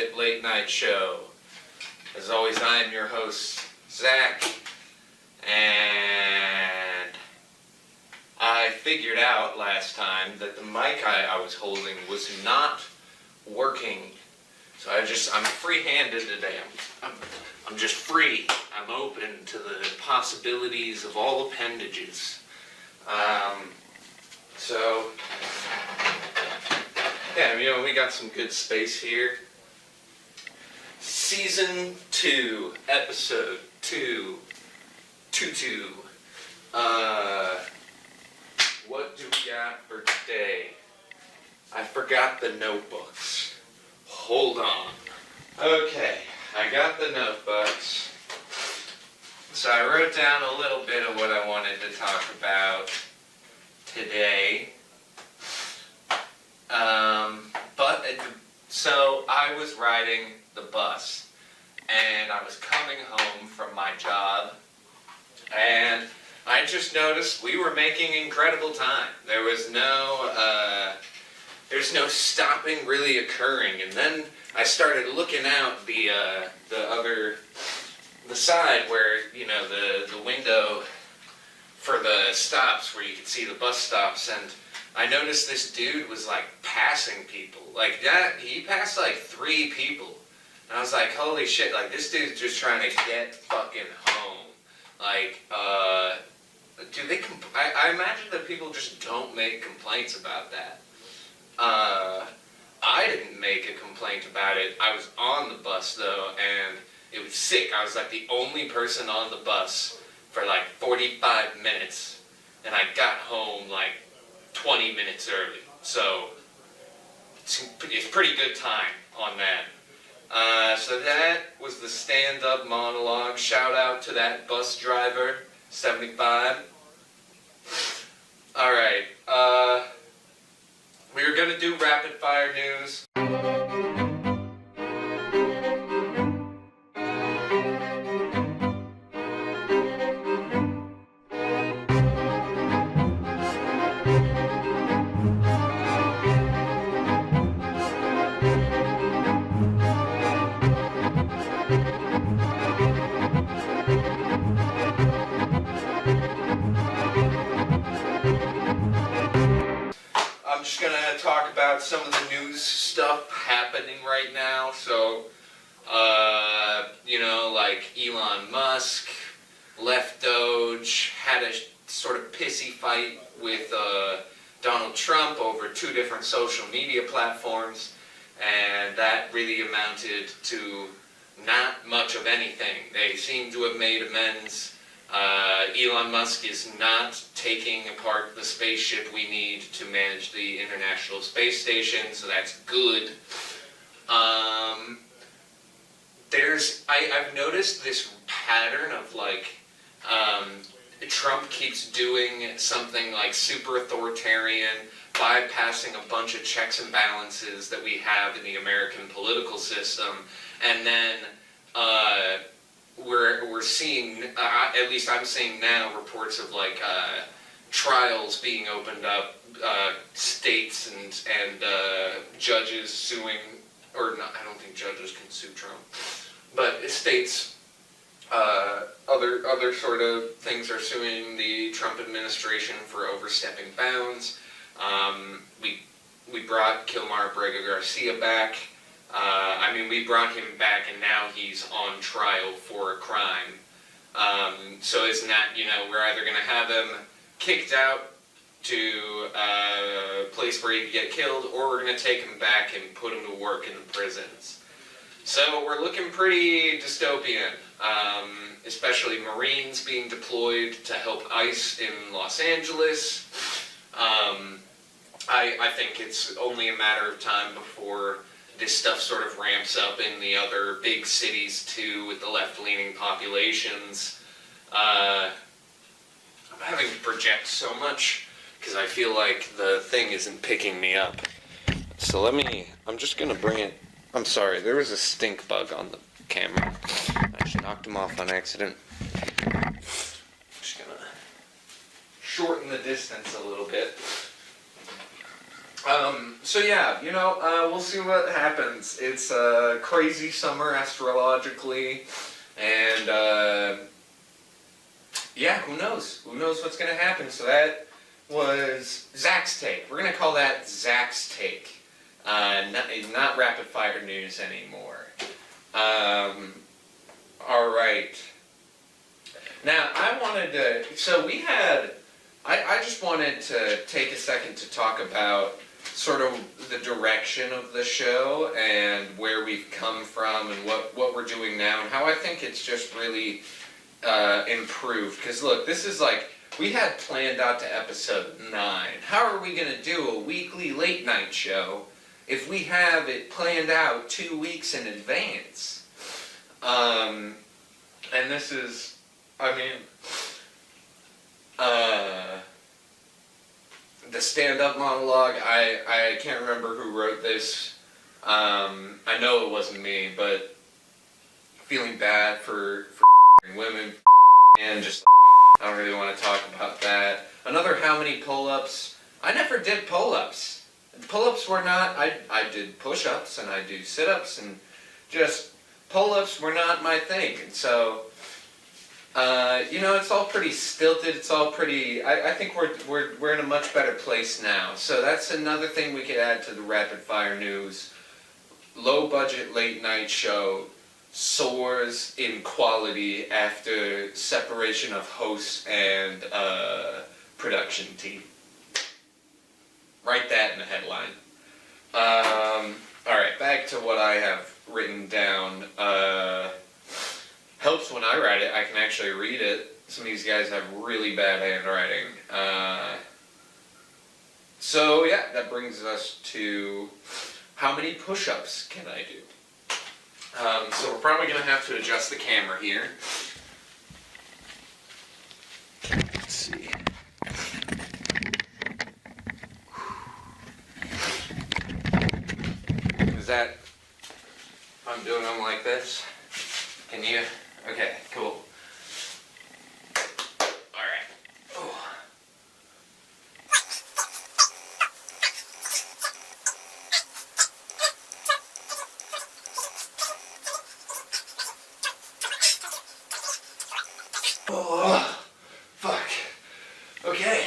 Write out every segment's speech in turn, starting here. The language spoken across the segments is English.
Bullshit Late Night Show. As always, I am your host, Zach, and I figured out last time that the mic I was holding was not working. So I'm free-handed today. I'm just free. I'm open to the possibilities of all appendages. Yeah, we got some good space here. Season 2, episode 222. What do we got for today? I forgot the notebooks. Hold on. Okay, I got the notebooks. So I wrote down a little bit of what I wanted to talk about today. So I was riding the bus, and I was coming home from my job, and I just noticed we were making incredible time. There's no stopping really occurring, and then I started looking out the side where, the window for the stops where you could see the bus stops, and I noticed this dude was passing people. He passed 3 people. And I was like, holy shit, this dude's just trying to get fucking home. I imagine that people just don't make complaints about that. I didn't make a complaint about it. I was on the bus though, and it was sick. I was the only person on the bus for 45 minutes, and I got home 20 minutes early. So it's pretty good time on that. So that was the stand-up monologue. Shout out to that bus driver, 75. Alright, we were gonna do rapid fire news. I'm just going to talk about some of the news stuff happening right now. So, Elon Musk left Doge, had a sort of pissy fight with Donald Trump over 2 different social media platforms, and that really amounted to not much of anything. They seem to have made amends. Elon Musk is not taking apart the spaceship we need to manage the International Space Station, so that's good. I've noticed this pattern of Trump keeps doing something super authoritarian, bypassing a bunch of checks and balances that we have in the American political system, and then we're seeing, at least I'm seeing now, reports of trials being opened up, states and judges suing, or not, I don't think judges can sue Trump, but states, other sort of things are suing the Trump administration for overstepping bounds. We brought Kilmar Brega Garcia back. We brought him back, and now he's on trial for a crime. So it's not, we're either going to have him kicked out to a place where he can get killed, or we're going to take him back and put him to work in the prisons. So we're looking pretty dystopian, especially Marines being deployed to help ICE in Los Angeles. I think it's only a matter of time before this stuff sort of ramps up in the other big cities too, with the left-leaning populations. I'm having to project so much because I feel like the thing isn't picking me up. So I'm just gonna bring it. I'm sorry, there was a stink bug on the camera. I just knocked him off on accident. I'm just gonna shorten the distance a little bit. So yeah, we'll see what happens. It's a crazy summer astrologically, and yeah, who knows? Who knows what's gonna happen? So that was Zach's take. We're gonna call that Zach's take. Not rapid fire news anymore. All right. Now I wanted to. So we had. I just wanted to take a second to talk about sort of the direction of the show and where we've come from and what we're doing now and how I think it's just really improved. Because look, this is like, we had planned out to episode 9. How are we going to do a weekly late night show if we have it planned out 2 weeks in advance? And this is, the stand-up monologue, I can't remember who wrote this. I know it wasn't me, but feeling bad for women and just I don't really want to talk about that. Another how many pull-ups. I never did pull-ups. Pull-ups were not, I did push-ups and I do sit-ups and just pull-ups were not my thing. And so it's all pretty stilted. It's all pretty. I think we're in a much better place now. So that's another thing we could add to the rapid fire news. Low budget late night show soars in quality after separation of hosts and production team. Write that in the headline. All right, back to what I have written down. Helps when I write it, I can actually read it. Some of these guys have really bad handwriting. So yeah, that brings us to how many push-ups can I do? So we're probably going to have to adjust the camera here. Let's see. Is that, I'm doing them like this? Can you? Okay, cool. Alright. Oh. Oh, fuck. Okay.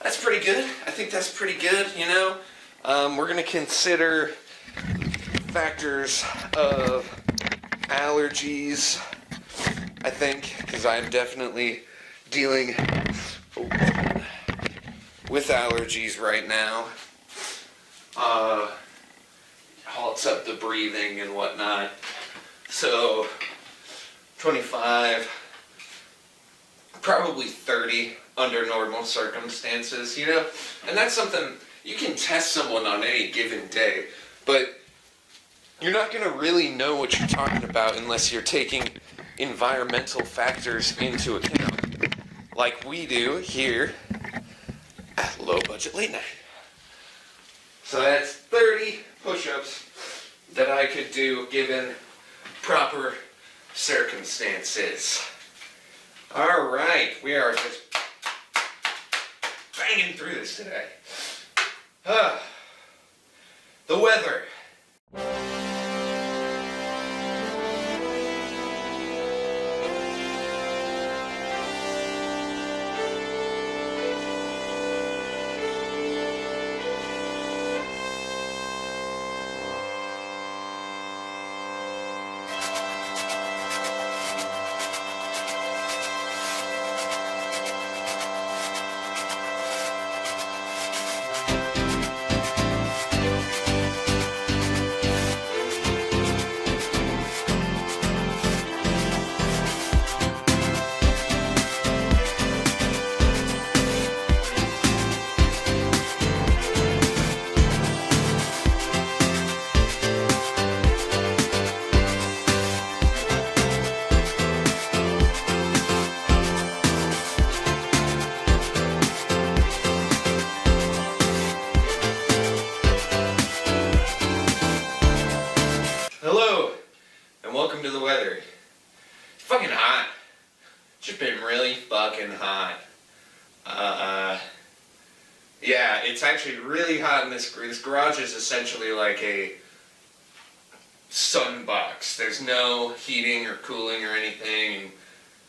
That's pretty good. I think that's pretty good, We're going to consider factors of allergies, I think, because I'm definitely dealing with allergies right now. Halts up the breathing and whatnot. So, 25, probably 30 under normal circumstances, And that's something, you can test someone on any given day, but you're not going to really know what you're talking about unless you're taking environmental factors into account, like we do here at Low Budget Late Night. So that's 30 push-ups that I could do given proper circumstances. All right, we are just banging through this today. The weather. Yeah, it's actually really hot in this. This garage is essentially like a sun box. There's no heating or cooling or anything.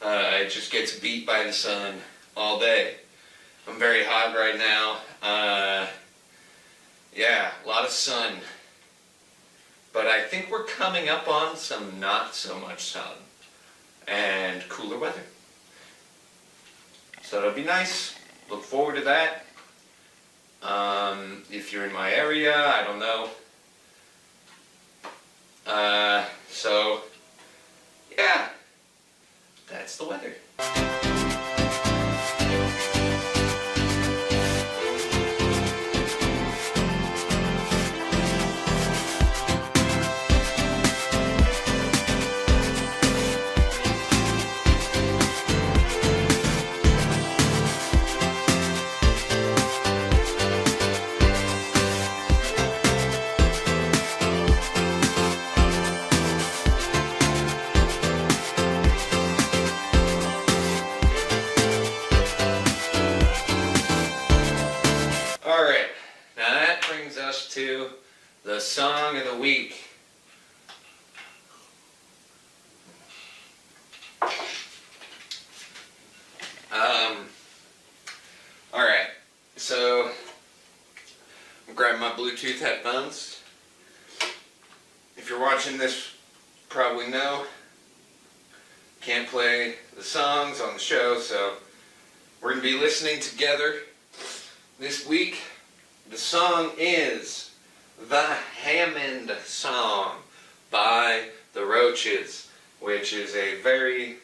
It just gets beat by the sun all day. I'm very hot right now. Yeah, a lot of sun. But I think we're coming up on some not so much sun and cooler weather. So it'll be nice. Look forward to that. If you're in my area, I don't know. So, yeah, that's the weather. Alright, now that brings us to the song of the week. Alright, so I'm grabbing my Bluetooth headphones. If you're watching this, probably know, can't play the songs on the show, so we're going to be listening together this week. The song is The Hammond Song by The Roaches, which is a very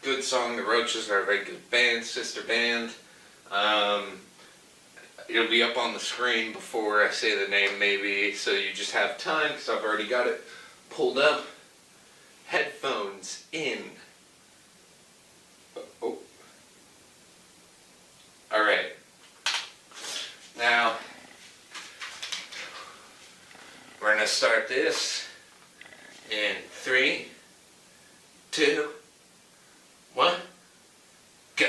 good song. The Roaches are a very good band, sister band. It'll be up on the screen before I say the name maybe, so you just have time because I've already got it pulled up. Headphones in. Oh. Alright. Now, we're going to start this in 3, 2, 1, go.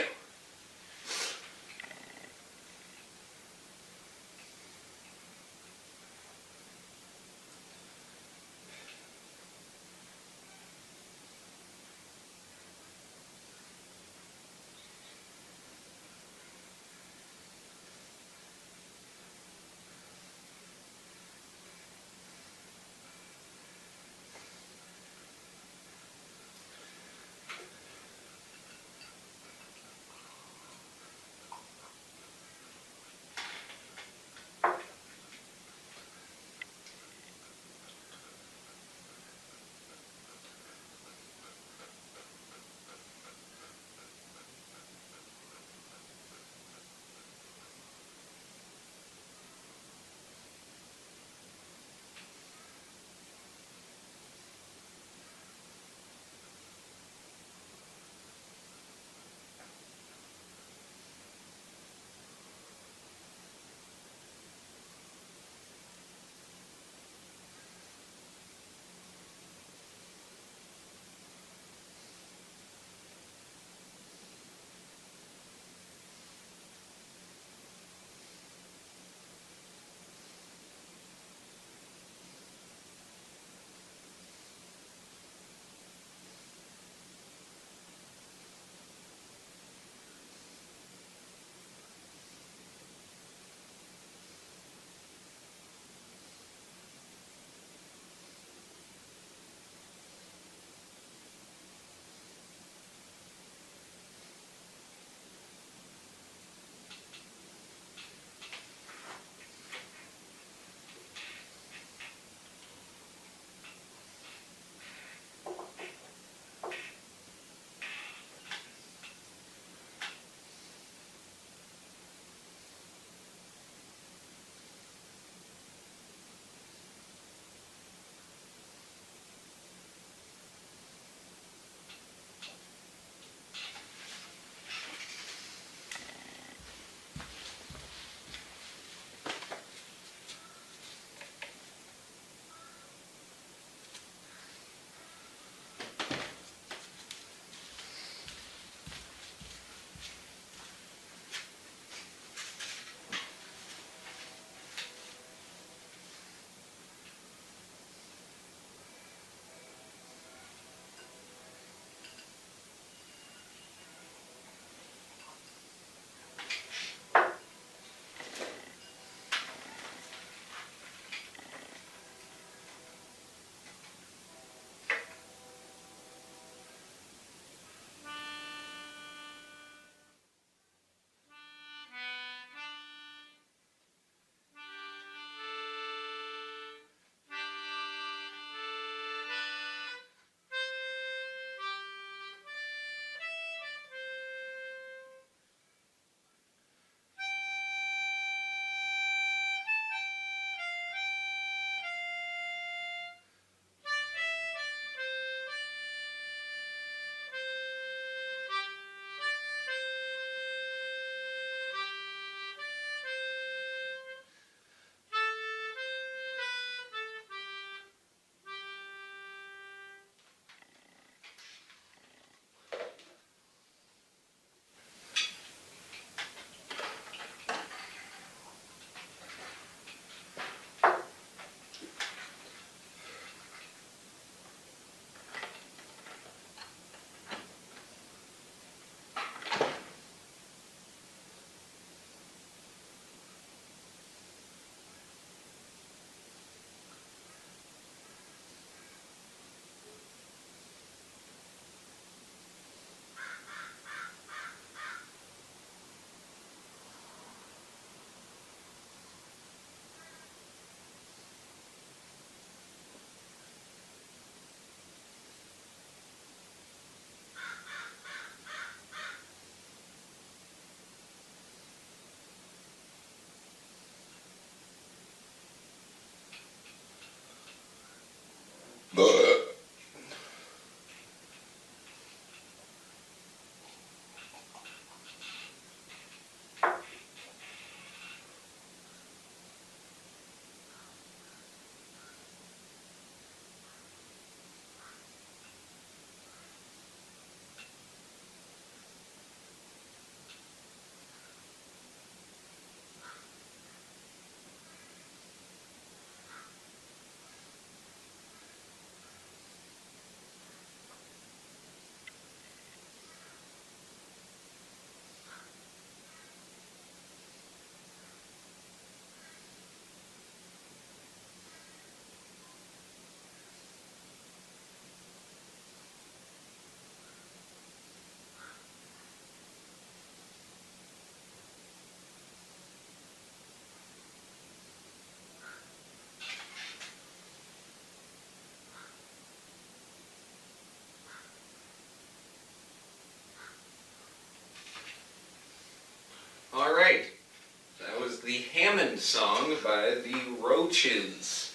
song by the Roaches.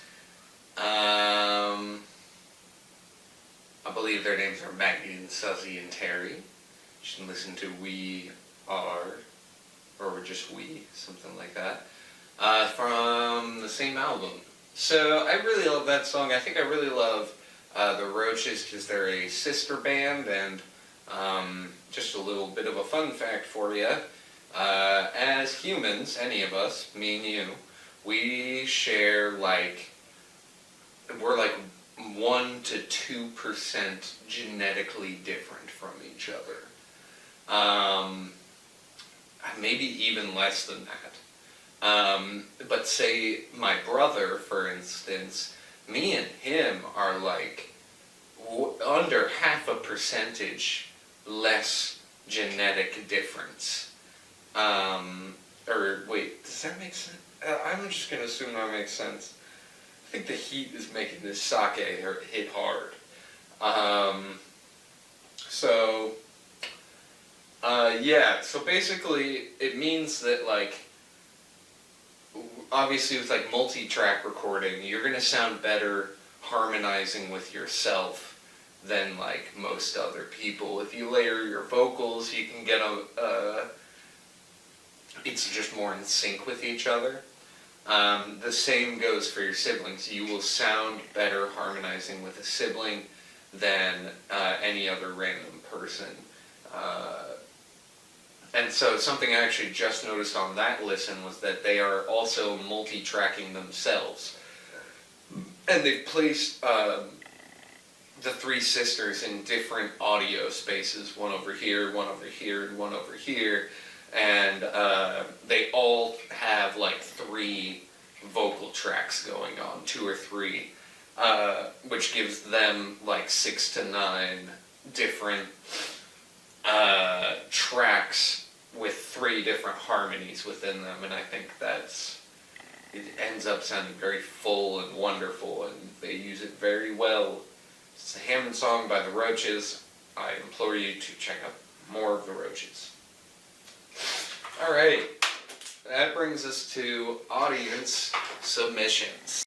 I believe their names are Maggie and Suzy and Terry. You should listen to We Are, or just We, something like that, from the same album. So I really love that song. I think I really love the Roaches because they're a sister band, and just a little bit of a fun fact for you. As humans, any of us, me and you, we share we're 1 to 2% genetically different from each other. Maybe even less than that. But say my brother, for instance, me and him are under 0.5% less genetic difference. Or wait, does that make sense? I'm just gonna assume that makes sense. I think the heat is making this sake hit hard. Yeah, so basically it means that obviously with multi-track recording, you're gonna sound better harmonizing with yourself than most other people. If you layer your vocals, you can get it's just more in sync with each other. The same goes for your siblings. You will sound better harmonizing with a sibling than any other random person. And so something I actually just noticed on that listen was that they are also multi-tracking themselves. And they've placed the three sisters in different audio spaces, one over here, and one over here, and they all have 3 vocal tracks going on, 2 or 3, which gives them 6 to 9 different tracks with 3 different harmonies within them, and I think it ends up sounding very full and wonderful, and they use it very well. It's a Hammond song by the Roaches. I implore you to check out more of the Roaches. Alright, that brings us to audience submissions.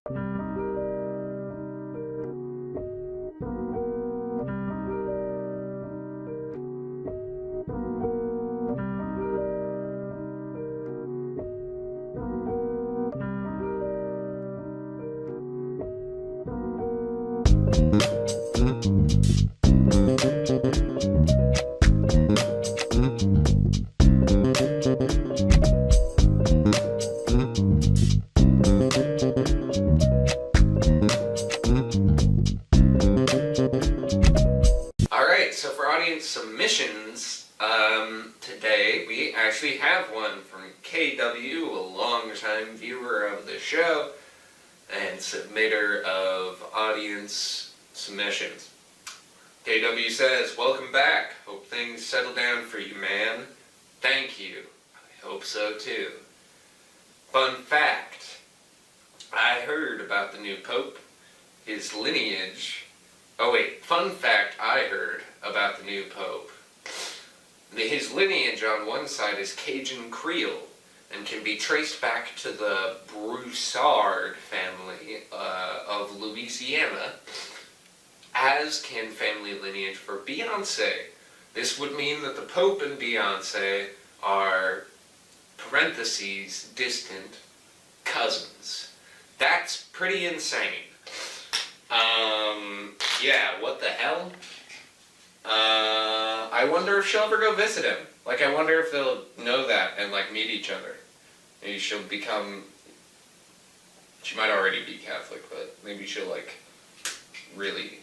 So for audience submissions, today we actually have one from KW, a long-time viewer of the show and submitter of audience submissions. KW says, "Welcome back. Hope things settle down for you, man. Thank you. I hope so too. Fun fact, I heard about the new Pope, his lineage. Oh wait, fun fact I heard about the new Pope. His lineage on one side is Cajun Creole and can be traced back to the Broussard family of Louisiana, as can family lineage for Beyonce. This would mean that the Pope and Beyonce are, parentheses, distant cousins. That's pretty insane. Yeah, what the hell? I wonder if she'll ever go visit him. I wonder if they'll know that and, meet each other. Maybe she'll become... She might already be Catholic, but maybe she'll, really